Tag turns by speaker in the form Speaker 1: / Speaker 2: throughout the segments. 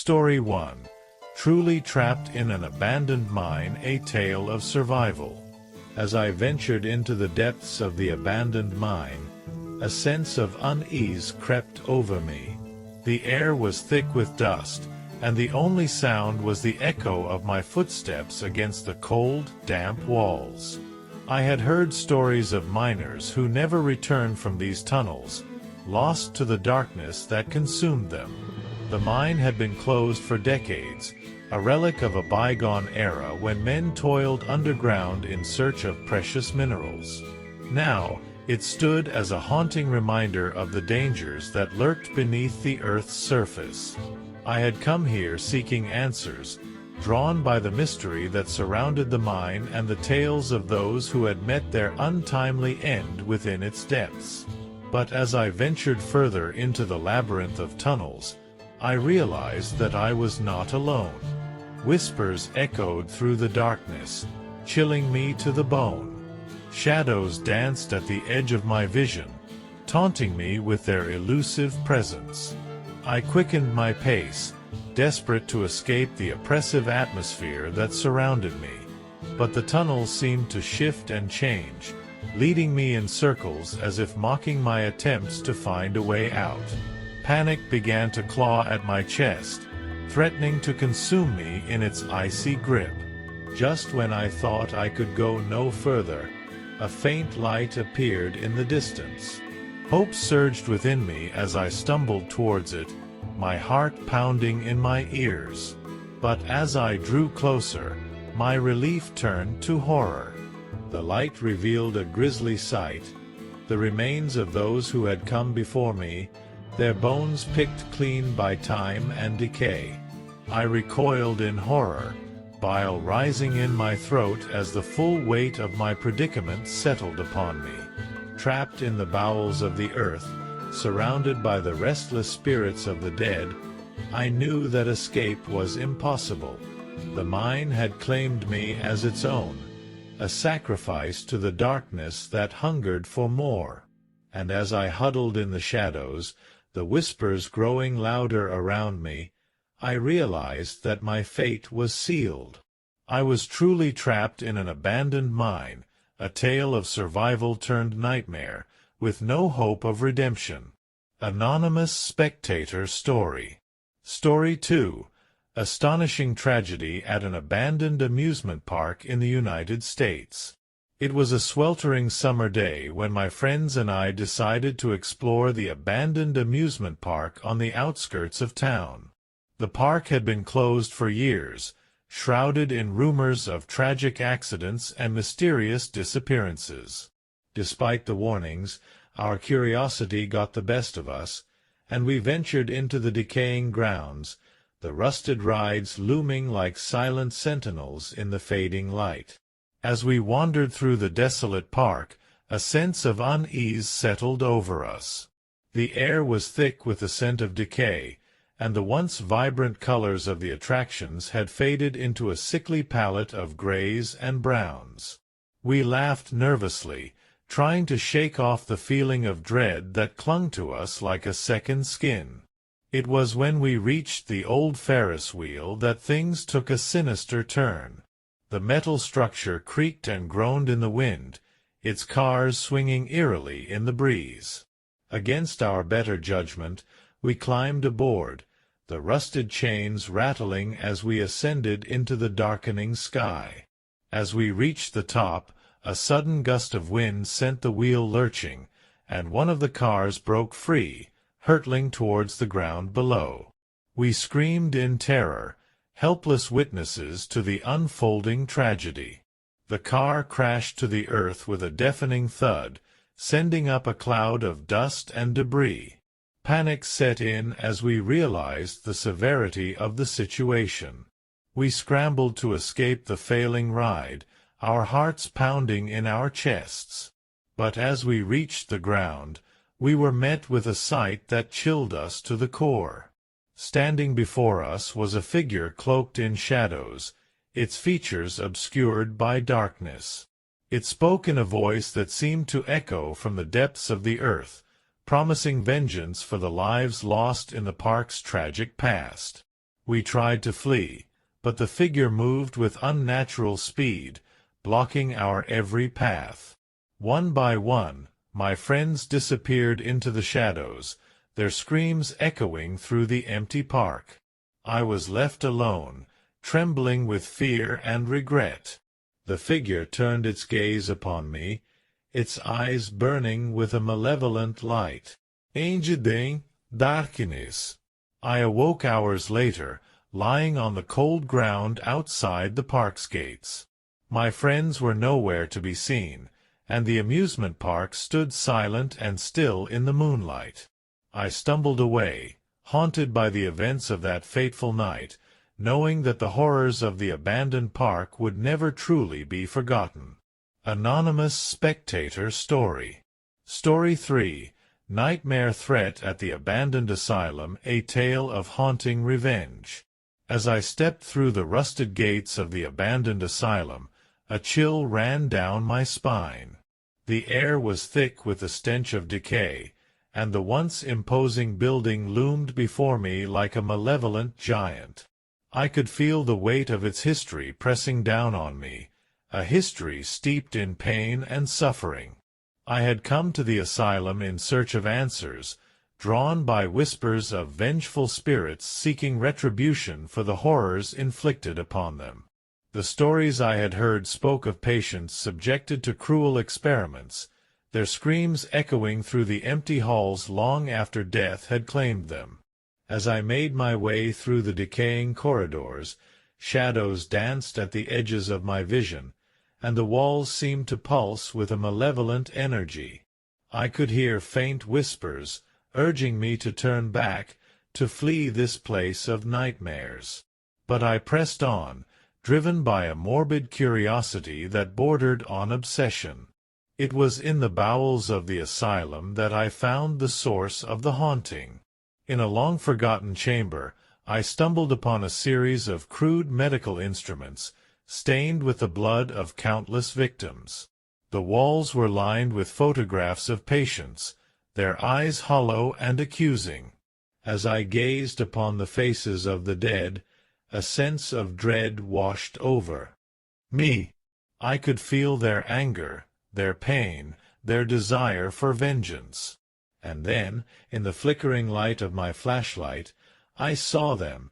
Speaker 1: Story 1. Truly Trapped in an Abandoned Mine, a Tale of Survival. As I ventured into the depths of the abandoned mine, a sense of unease crept over me. The air was thick with dust, and the only sound was the echo of my footsteps against the cold, damp walls. I had heard stories of miners who never returned from these tunnels, lost to the darkness that consumed them. The mine had been closed for decades, a relic of a bygone era when men toiled underground in search of precious minerals. Now, it stood as a haunting reminder of the dangers that lurked beneath the Earth's surface. I had come here seeking answers, drawn by the mystery that surrounded the mine and the tales of those who had met their untimely end within its depths. But as I ventured further into the labyrinth of tunnels, I realized that I was not alone. Whispers echoed through the darkness, chilling me to the bone. Shadows danced at the edge of my vision, taunting me with their elusive presence. I quickened my pace, desperate to escape the oppressive atmosphere that surrounded me. But the tunnels seemed to shift and change, leading me in circles as if mocking my attempts to find a way out. Panic began to claw at my chest, threatening to consume me in its icy grip. Just when I thought I could go no further, a faint light appeared in the distance. Hope surged within me as I stumbled towards it, my heart pounding in my ears. But as I drew closer, my relief turned to horror. The light revealed a grisly sight, the remains of those who had come before me, their bones picked clean by time and decay. I recoiled in horror, bile rising in my throat as the full weight of my predicament settled upon me. Trapped in the bowels of the earth, surrounded by the restless spirits of the dead, I knew that escape was impossible. The mine had claimed me as its own, a sacrifice to the darkness that hungered for more. And as I huddled in the shadows, the whispers growing louder around me, I realized that my fate was sealed. I was truly trapped in an abandoned mine, a tale of survival turned nightmare, with no hope of redemption. Anonymous Spectator Story. Story 2. Astonishing Tragedy at an Abandoned Amusement Park in the United States. It was a sweltering summer day when my friends and I decided to explore the abandoned amusement park on the outskirts of town. The park had been closed for years, shrouded in rumors of tragic accidents and mysterious disappearances. Despite the warnings, our curiosity got the best of us, and we ventured into the decaying grounds, the rusted rides looming like silent sentinels in the fading light. As we wandered through the desolate park, a sense of unease settled over us. The air was thick with the scent of decay, and the once vibrant colors of the attractions had faded into a sickly palette of grays and browns. We laughed nervously, trying to shake off the feeling of dread that clung to us like a second skin. It was when we reached the old Ferris wheel that things took a sinister turn. The metal structure creaked and groaned in the wind, its cars swinging eerily in the breeze. Against our better judgment, we climbed aboard, the rusted chains rattling as we ascended into the darkening sky. As we reached the top, a sudden gust of wind sent the wheel lurching, and one of the cars broke free, hurtling towards the ground below. We screamed in terror, helpless witnesses to the unfolding tragedy. The car crashed to the earth with a deafening thud, sending up a cloud of dust and debris. Panic set in as we realized the severity of the situation. We scrambled to escape the failing ride, our hearts pounding in our chests. But as we reached the ground, we were met with a sight that chilled us to the core. Standing before us was a figure cloaked in shadows, its features obscured by darkness. It spoke in a voice that seemed to echo from the depths of the earth, promising vengeance for the lives lost in the park's tragic past. We tried to flee, but the figure moved with unnatural speed, blocking our every path. One by one, my friends disappeared into the shadows, their screams echoing through the empty park. I was left alone, trembling with fear and regret. The figure turned its gaze upon me, its eyes burning with a malevolent light. Engeding, darkness. I awoke hours later, lying on the cold ground outside the park's gates. My friends were nowhere to be seen, and the amusement park stood silent and still in the moonlight. I stumbled away, haunted by the events of that fateful night, knowing that the horrors of the abandoned park would never truly be forgotten. Anonymous Spectator Story. Story 3. Nightmare Threat at the Abandoned Asylum, a Tale of Haunting Revenge. As I stepped through the rusted gates of the abandoned asylum, a chill ran down my spine. The air was thick with the stench of decay, and the once imposing building loomed before me like a malevolent giant. I could feel the weight of its history pressing down on me, a history steeped in pain and suffering. I had come to the asylum in search of answers, drawn by whispers of vengeful spirits seeking retribution for the horrors inflicted upon them. The stories I had heard spoke of patients subjected to cruel experiments, their screams echoing through the empty halls long after death had claimed them. As I made my way through the decaying corridors, shadows danced at the edges of my vision, and the walls seemed to pulse with a malevolent energy. I could hear faint whispers, urging me to turn back, to flee this place of nightmares. But I pressed on, driven by a morbid curiosity that bordered on obsession. It was in the bowels of the asylum that I found the source of the haunting. In a long-forgotten chamber, I stumbled upon a series of crude medical instruments, stained with the blood of countless victims. The walls were lined with photographs of patients, their eyes hollow and accusing. As I gazed upon the faces of the dead, a sense of dread washed over me. I could feel their anger, their pain, their desire for vengeance. And then, in the flickering light of my flashlight, I saw them,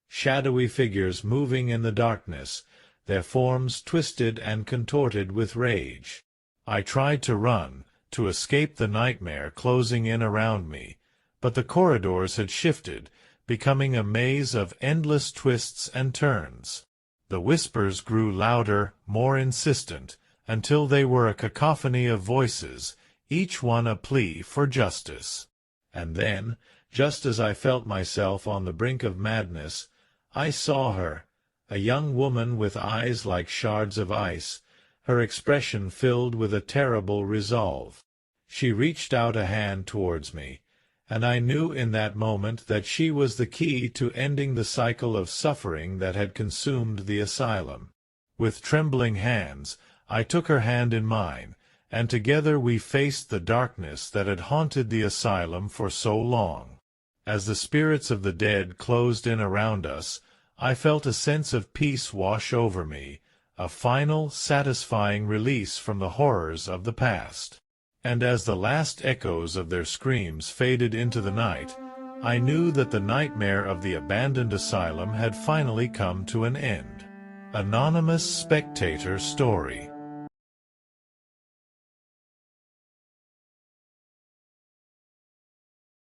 Speaker 1: shadowy figures moving in the darkness, their forms twisted and contorted with rage. I tried to run, to escape the nightmare closing in around me, but the corridors had shifted, becoming a maze of endless twists and turns. The whispers grew louder, more insistent, until they were a cacophony of voices, each one a plea for justice. And then, just as I felt myself on the brink of madness, I saw her, a young woman with eyes like shards of ice, her expression filled with a terrible resolve. She reached out a hand towards me, and I knew in that moment that she was the key to ending the cycle of suffering that had consumed the asylum. With trembling hands, I took her hand in mine, and together we faced the darkness that had haunted the asylum for so long. As the spirits of the dead closed in around us, I felt a sense of peace wash over me, a final, satisfying release from the horrors of the past. And as the last echoes of their screams faded into the night, I knew that the nightmare of the abandoned asylum had finally come to an end. Anonymous Spectator Story.